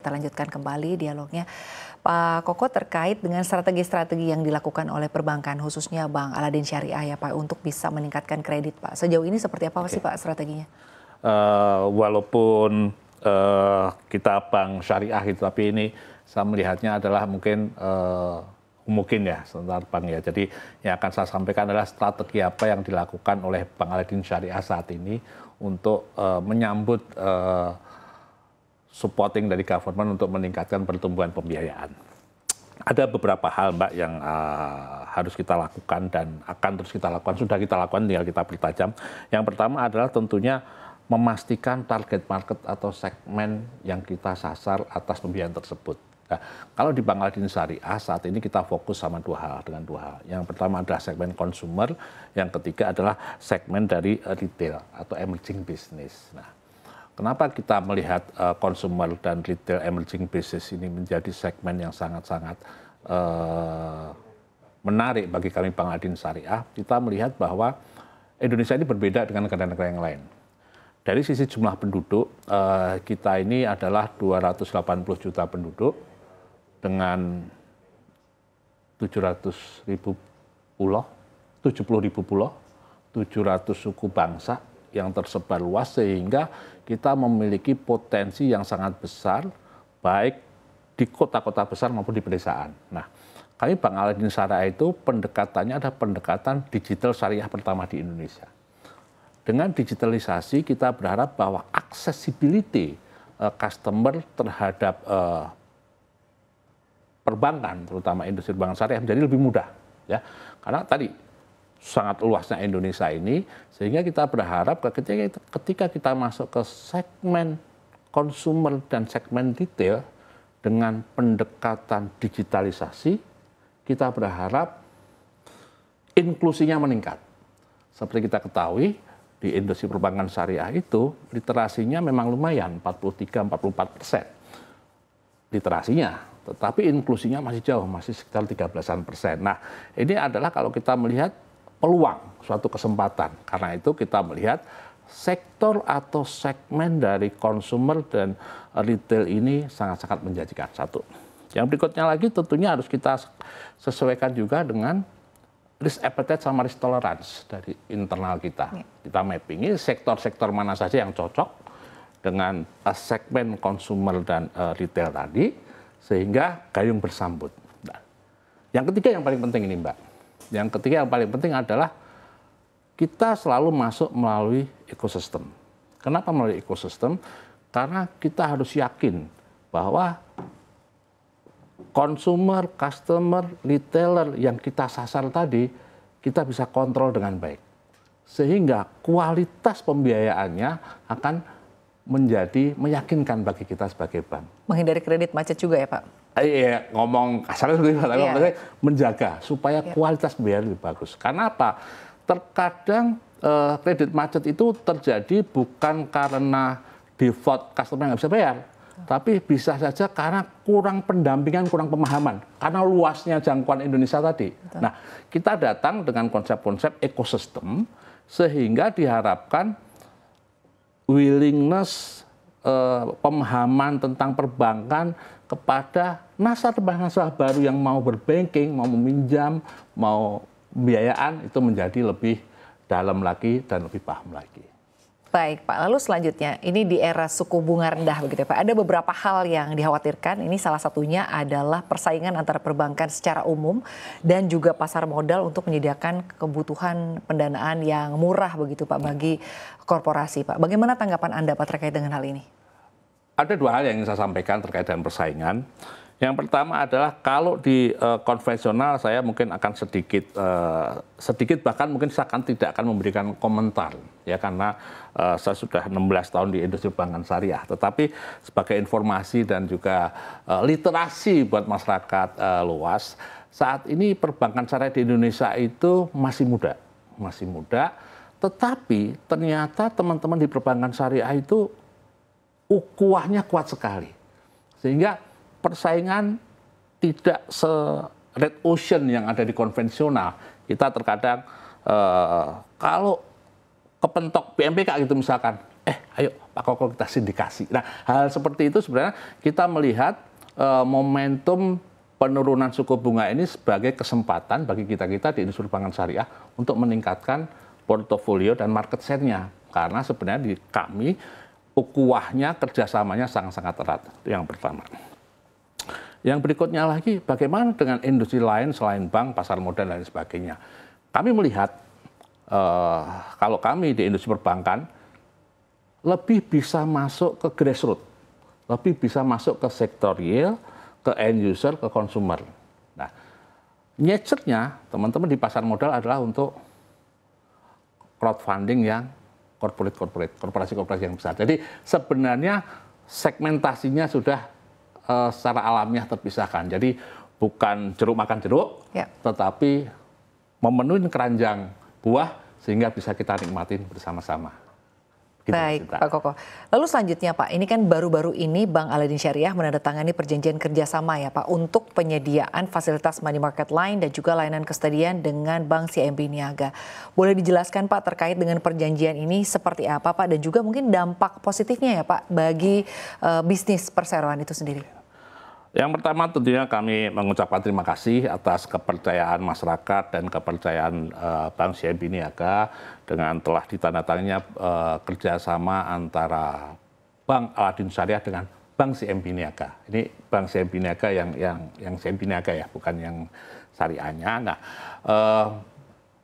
kita lanjutkan kembali dialognya. Pak Koko, terkait dengan strategi-strategi yang dilakukan oleh perbankan, khususnya Bank Aladin Syariah ya Pak, untuk bisa meningkatkan kredit Pak. Sejauh ini seperti apa sih Pak strateginya? Walaupun kita bank syariah gitu, tapi ini saya melihatnya adalah mungkin ya sebentar Bang ya. Jadi yang akan saya sampaikan adalah strategi apa yang dilakukan oleh Bank Aladin Syariah saat ini untuk menyambut supporting dari government untuk meningkatkan pertumbuhan pembiayaan. Ada beberapa hal Mbak yang harus kita lakukan dan akan terus kita lakukan, sudah kita lakukan, tinggal kita pertajam. Yang pertama adalah tentunya memastikan target market atau segmen yang kita sasar atas pembiayaan tersebut. Nah, kalau di Bank Aladin Syariah saat ini kita fokus sama dengan dua hal. Yang pertama adalah segmen consumer, yang ketiga adalah segmen dari retail atau emerging business. Nah, kenapa kita melihat consumer dan retail emerging business ini menjadi segmen yang sangat-sangat menarik bagi kami Bank Aladin Syariah? Kita melihat bahwa Indonesia ini berbeda dengan negara-negara yang lain. Dari sisi jumlah penduduk, kita ini adalah 280 juta penduduk dengan 700.000 pulau, 70.000 pulau, 700 suku bangsa yang tersebar luas, sehingga kita memiliki potensi yang sangat besar, baik di kota-kota besar maupun di pedesaan. Nah, kami Bank Aladin Syariah itu pendekatannya ada pendekatan digital syariah pertama di Indonesia. Dengan digitalisasi kita berharap bahwa accessibility customer terhadap perbankan, terutama industri perbankan syariah, menjadi lebih mudah, ya. Karena tadi sangat luasnya Indonesia ini, sehingga kita berharap ketika kita masuk ke segmen consumer dan segmen retail dengan pendekatan digitalisasi, kita berharap inklusinya meningkat. Seperti kita ketahui, di industri perbankan syariah itu literasinya memang lumayan, 43-44% literasinya. Tetapi inklusinya masih jauh, masih sekitar 13%. Nah, ini adalah kalau kita melihat peluang, suatu kesempatan. Karena itu kita melihat sektor atau segmen dari consumer dan retail ini sangat-sangat menjanjikan. Satu. Yang berikutnya lagi tentunya harus kita sesuaikan juga dengan risk appetite sama risk tolerance dari internal kita. Kita mapping sektor-sektor mana saja yang cocok dengan segmen consumer dan retail tadi, sehingga gayung bersambut. Nah, yang ketiga yang paling penting ini Mbak. Yang ketiga yang paling penting adalah kita selalu masuk melalui ekosistem. Kenapa melalui ekosistem? Karena kita harus yakin bahwa consumer, customer, retailer yang kita sasar tadi, kita bisa kontrol dengan baik. Sehingga kualitas pembiayaannya akan menjadi meyakinkan bagi kita sebagai bank. Menghindari kredit macet juga ya Pak? Iya, ngomong kasarnya seperti itu, tapi maksudnya menjaga supaya kualitas pembiayaan lebih bagus. Karena apa? Terkadang kredit macet itu terjadi bukan karena default customer nggak bisa bayar, tapi bisa saja karena kurang pendampingan, kurang pemahaman, karena luasnya jangkauan Indonesia tadi. Betul. Nah, kita datang dengan konsep-konsep ekosistem, sehingga diharapkan willingness, pemahaman tentang perbankan kepada nasabah-nasabah baru yang mau berbanking, mau meminjam, mau pembiayaan, itu menjadi lebih dalam lagi dan lebih paham lagi. Baik Pak, lalu selanjutnya ini di era suku bunga rendah begitu ya Pak, ada beberapa hal yang dikhawatirkan, ini salah satunya adalah persaingan antara perbankan secara umum dan juga pasar modal untuk menyediakan kebutuhan pendanaan yang murah begitu Pak bagi korporasi Pak. Bagaimana tanggapan Anda Pak terkait dengan hal ini? Ada dua hal yang ingin saya sampaikan terkait dengan persaingan. Yang pertama adalah kalau di konvensional saya mungkin akan sedikit bahkan mungkin saya tidak akan memberikan komentar ya, karena saya sudah 16 tahun di industri perbankan syariah. Tetapi sebagai informasi dan juga literasi buat masyarakat luas, saat ini perbankan syariah di Indonesia itu masih muda, tetapi ternyata teman-teman di perbankan syariah itu ukuahnya kuat sekali, sehingga persaingan tidak se-red ocean yang ada di konvensional. Kita terkadang kalau kepentok BMPK gitu misalkan, ayo Pak Koko kita sindikasi. Nah, hal seperti itu sebenarnya kita melihat momentum penurunan suku bunga ini sebagai kesempatan bagi kita-kita di industri perbankan syariah untuk meningkatkan portofolio dan market share-nya. Karena sebenarnya di kami ukuahnya, kerjasamanya sangat-sangat erat. Itu yang pertama. Yang berikutnya lagi, bagaimana dengan industri lain selain bank, pasar modal, dan sebagainya. Kami melihat, kalau kami di industri perbankan, lebih bisa masuk ke grassroots, lebih bisa masuk ke sektor real, ke end user, ke consumer. Nah, nature-nya teman-teman di pasar modal adalah untuk crowdfunding yang korporasi-korporasi yang besar. Jadi sebenarnya segmentasinya sudah secara alamiah terpisahkan. Jadi bukan jeruk makan jeruk, tetapi memenuhi keranjang buah sehingga bisa kita nikmatin bersama-sama. Gitu, baik, Pak Koko. Lalu selanjutnya Pak, ini kan baru-baru ini Bank Al-Aidin Syariah menandatangani perjanjian kerjasama ya Pak untuk penyediaan fasilitas money market line dan juga layanan kustodian dengan Bank CIMB Niaga. Boleh dijelaskan Pak terkait dengan perjanjian ini seperti apa Pak dan juga mungkin dampak positifnya ya Pak bagi bisnis perseroan itu sendiri? Yang pertama tentunya kami mengucapkan terima kasih atas kepercayaan masyarakat dan kepercayaan Bank CIMB Niaga dengan telah ditandatangannya kerjasama antara Bank Al-Aidin Syariah dengan Bank CIMB Niaga. Ini Bank CIMB Niaga yang CIMB Niaga ya, bukan yang syariahnya. Nah,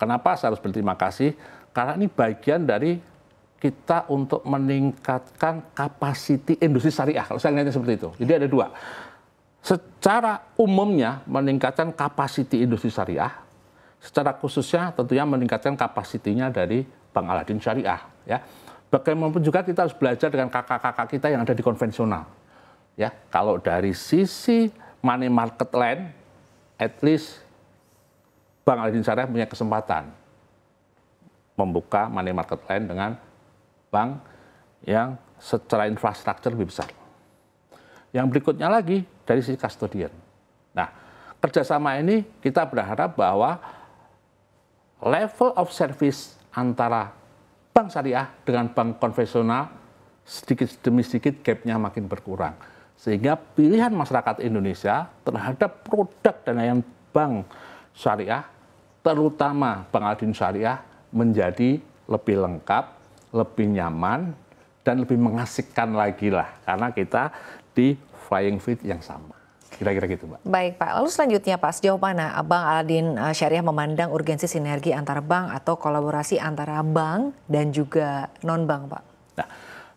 kenapa saya harus berterima kasih? Karena ini bagian dari kita untuk meningkatkan kapasiti industri syariah. Kalau saya lihatnya seperti itu. Jadi ada dua. Secara umumnya meningkatkan kapasiti industri syariah, secara khususnya tentunya meningkatkan kapasitinya dari Bank Al-Aidin Syariah. Ya, bagaimanapun juga kita harus belajar dengan kakak-kakak kita yang ada di konvensional. Ya, kalau dari sisi money market line, at least Bank Al-Aidin Syariah punya kesempatan membuka money market line dengan bank yang secara infrastruktur lebih besar. Yang berikutnya lagi dari sisi custodian. Nah, kerjasama ini kita berharap bahwa level of service antara bank syariah dengan bank konvensional sedikit demi sedikit gap-nya makin berkurang. Sehingga pilihan masyarakat Indonesia terhadap produk dan layanan bank syariah, terutama Bank Al-Aidin Syariah, menjadi lebih lengkap, lebih nyaman, dan lebih mengasihkan lagi lah. Karena kita di flying feet yang sama. Kira-kira gitu, Mbak. Baik, Pak. Lalu selanjutnya, Pak, sejauh mana Bank Al-Aidin Syariah memandang urgensi sinergi antara bank atau kolaborasi antara bank dan juga non-bank, Pak? Nah,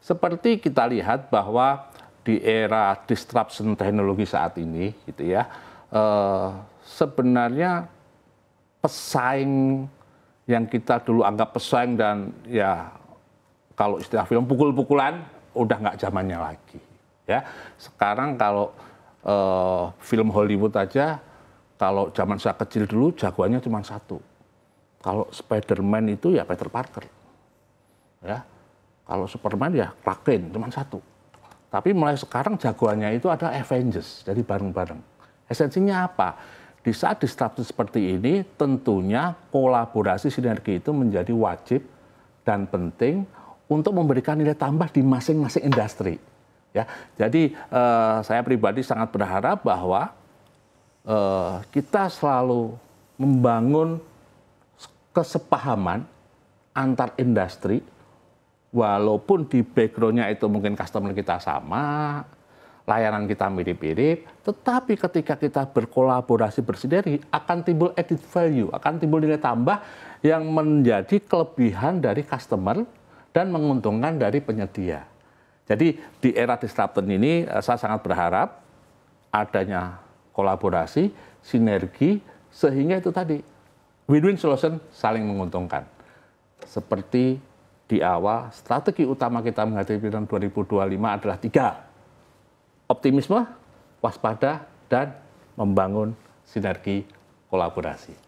seperti kita lihat bahwa di era disruption teknologi saat ini, gitu ya, sebenarnya pesaing yang kita dulu anggap pesaing dan ya kalau istilah film pukul-pukulan udah nggak zamannya lagi. Ya, sekarang kalau film Hollywood aja, kalau zaman saya kecil dulu jagoannya cuma satu. Kalau Spider-Man itu ya Peter Parker, ya. Kalau Superman ya Clark Kent cuma satu. Tapi mulai sekarang jagoannya itu ada Avengers, jadi bareng-bareng. Esensinya apa? Di saat disrupsi seperti ini, tentunya kolaborasi sinergi itu menjadi wajib dan penting untuk memberikan nilai tambah di masing-masing industri. Ya, jadi saya pribadi sangat berharap bahwa kita selalu membangun kesepahaman antar industri, walaupun di background-nya itu mungkin customer kita sama, layanan kita mirip-mirip, tetapi ketika kita berkolaborasi bersinergi akan timbul added value, akan timbul nilai tambah yang menjadi kelebihan dari customer dan menguntungkan dari penyedia. Jadi di era disruption ini saya sangat berharap adanya kolaborasi, sinergi, sehingga itu tadi win-win solution saling menguntungkan. Seperti di awal, strategi utama kita menghadapi tahun 2025 adalah 3. Optimisme, waspada, dan membangun sinergi kolaborasi.